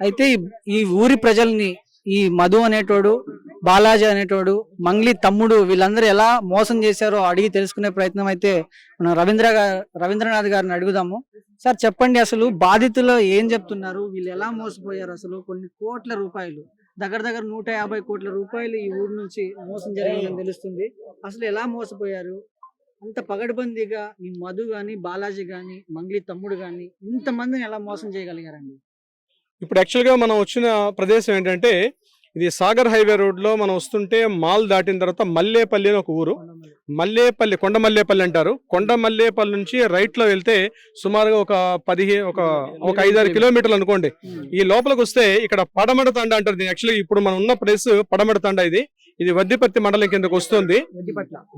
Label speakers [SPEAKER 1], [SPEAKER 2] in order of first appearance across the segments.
[SPEAKER 1] అయితే ఈ ఊరి ప్రజల్ని ఈ మధు అనేటోడు, బాలాజీ అనేటోడు, మంగ్లీ తమ్ముడు వీళ్ళందరూ ఎలా మోసం చేశారో అడిగి తెలుసుకునే ప్రయత్నం అయితే మనం రవీంద్రనాథ్ గారిని అడుగుదాము. సార్ చెప్పండి, అసలు బాధితులు ఏం చెప్తున్నారు, వీళ్ళు ఎలా మోసపోయారు? అసలు కొన్ని కోట్ల రూపాయలు, దగ్గర దగ్గర 150 కోట్ల రూపాయలు ఈ ఊరు నుంచి మోసం జరిగిందని తెలుస్తుంది. అసలు ఎలా మోసపోయారు? అంత పగడ్బందీగా ఈ మధు గాని, బాలాజీ గాని, మంగ్లీ తమ్ముడు గాని ఇంతమందిని ఎలా మోసం చేయగలిగారండి?
[SPEAKER 2] ఇప్పుడు యాక్చువల్గా మనం వచ్చిన ప్రదేశం ఏంటంటే ఇది సాగర్ హైవే రోడ్లో మనం వస్తుంటే మాల్ దాటిన తర్వాత మల్లేపల్లి అని ఒక ఊరు. మల్లేపల్లి, కొండ మల్లేపల్లి అంటారు. కొండ మల్లేపల్లి నుంచి రైట్లో వెళ్తే సుమారుగా ఒక 5-6 కిలోమీటర్లు అనుకోండి. ఈ లోపలికి వస్తే ఇక్కడ పడమట తండ అంటారు దీన్ని. యాక్చువల్లీ ఇప్పుడు మనం ఉన్న ప్లేస్ పడమట తండ. ఇది వద్దిపత్తి మండలం కిందకు వస్తుంది.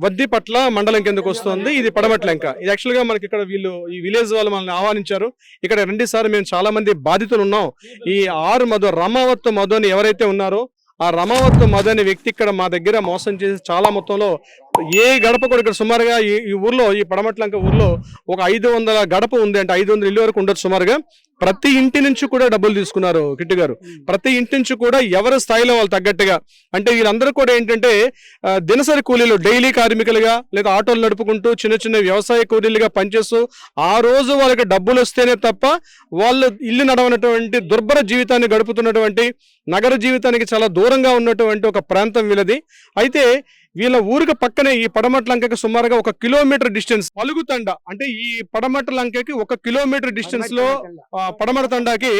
[SPEAKER 2] వద్దిపట్ల మండలం కిందకు వస్తుంది. ఇది పడమట్ల. ఇంకా ఇది యాక్చువల్ గా మనకి ఇక్కడ ఈ విలేజ్ వాళ్ళు మనల్ని ఆహ్వానించారు. ఇక్కడ రండి సార్, మేము చాలా మంది బాధితులు ఉన్నాం. ఈ రమావత్ మధు అని ఎవరైతే ఉన్నారో ఆ రమావత్ మధు అనే వ్యక్తి ఇక్కడ మా దగ్గర మోసం చేసి చాలా మొత్తంలో ఏ గడప కూడా ఇక్కడ సుమారుగా ఈ ఊర్లో, ఈ పడమట్లంక ఊర్లో ఒక 500 గడప ఉంది అంటే 500 ఇల్లు వరకు ఉండదు సుమారుగా. ప్రతి ఇంటి నుంచి కూడా డబ్బులు తీసుకున్నారు కిట్టు గారు. ప్రతి ఇంటి నుంచి కూడా ఎవరి స్థాయిలో వాళ్ళు తగ్గట్టుగా. అంటే వీళ్ళందరూ కూడా ఏంటంటే దినసరి కూలీలు, డైలీ కార్మికులుగా లేదా ఆటోలు నడుపుకుంటూ చిన్న చిన్న వ్యవసాయ కూలీలుగా పనిచేస్తూ ఆ రోజు వాళ్ళకి డబ్బులు వస్తేనే తప్ప వాళ్ళు ఇల్లు నడవనటువంటి దుర్భర జీవితాన్ని గడుపుతున్నటువంటి, నగర జీవితానికి చాలా దూరంగా ఉన్నటువంటి ఒక ప్రాంతం వీళ్ళది. అయితే వీళ్ళ ఊరికి పక్కనే ఈ పడమట లంకకి సుమారుగా 1 కిలోమీటర్ డిస్టెన్స్ పలుగుతండ, అంటే ఈ పడమట లంకకి 1 కిలోమీటర్ డిస్టెన్స్ లో, పడమట తండాకి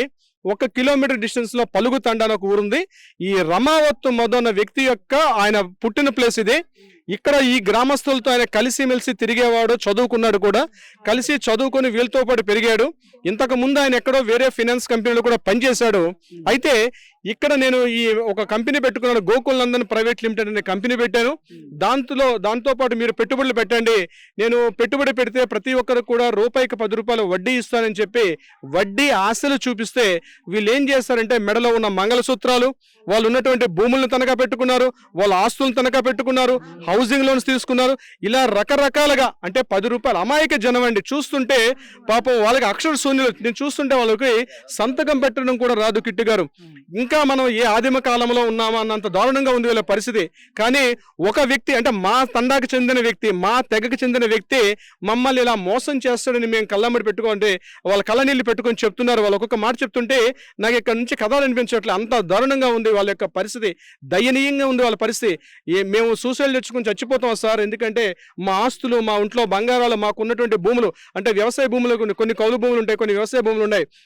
[SPEAKER 2] 1 కిలోమీటర్ డిస్టెన్స్ లో పలుగుతండ అని ఒక ఊరుంది. ఈ రమావత్ మధు అన్న వ్యక్తి యొక్క ఆయన పుట్టిన ప్లేస్ ఇది. ఇక్కడ ఈ గ్రామస్తులతో ఆయన కలిసిమెలిసి తిరిగేవాడు, చదువుకున్నాడు కూడా. కలిసి చదువుకొని వీళ్ళతో పాటు పెరిగాడు. ఇంతకు ముందు ఆయన ఎక్కడో వేరే ఫైనాన్స్ కంపెనీలో కూడా పనిచేశాడు. అయితే ఇక్కడ నేను ఒక కంపెనీ పెట్టుకున్నాను, గోకుల్ నందన్ ప్రైవేట్ లిమిటెడ్ అనే కంపెనీ పెట్టాను. దాంతో పాటు మీరు పెట్టుబడులు పెట్టండి, నేను పెట్టుబడి పెడితే ప్రతి ఒక్కరు కూడా రూపాయికి 10 రూపాయలు వడ్డీ ఇస్తానని చెప్పి వడ్డీ ఆశలు చూపిస్తే వీళ్ళు ఏం చేస్తారంటే మెడలో ఉన్న మంగళసూత్రాలు, వాళ్ళు ఉన్నటువంటి భూములను తనఖా పెట్టుకున్నారు, వాళ్ళ ఆస్తులను తనఖా పెట్టుకున్నారు, హౌసింగ్ లోన్స్ తీసుకున్నారు. ఇలా రకరకాలుగా, అంటే 10 రూపాయలు అమాయక జనం అండి. చూస్తుంటే పాపం వాళ్ళకి అక్షర శూన్యులు. నేను చూస్తుంటే వాళ్ళకి సంతకం పెట్టడం కూడా రాదు కిట్టు గారు. ఇంకా మనం ఏ ఆదిమ కాలంలో ఉన్నామా అన్నంత దారుణంగా ఉంది వీళ్ళ పరిస్థితి. కానీ ఒక వ్యక్తి, అంటే మా తండాకు చెందిన వ్యక్తి, మా తెగకు చెందిన వ్యక్తి మమ్మల్ని ఇలా మోసం చేస్తాడని మేము కళ్ళమ్మడి పెట్టుకుంటే వాళ్ళ కళ్ళనీళ్ళు పెట్టుకొని చెప్తున్నారు. వాళ్ళు ఒక్కొక్క మాట చెప్తుంటే నాకు ఇక్కడ నుంచి కథలు అనిపించట్లేదు. అంత దారుణంగా ఉంది వాళ్ళ యొక్క పరిస్థితి, దయనీయంగా ఉంది వాళ్ళ పరిస్థితి. మేము సూసైడ్ తెచ్చుకొని చచ్చిపోతాం సార్, ఎందుకంటే మా ఆస్తులు, మా ఒంట్లో బంగారాలు, మాకు ఉన్నటువంటి భూములు, అంటే వ్యవసాయ భూములు, కొన్ని కౌలు భూములు ఉంటాయి, కొన్ని వ్యవసాయ భూములు ఉన్నాయి,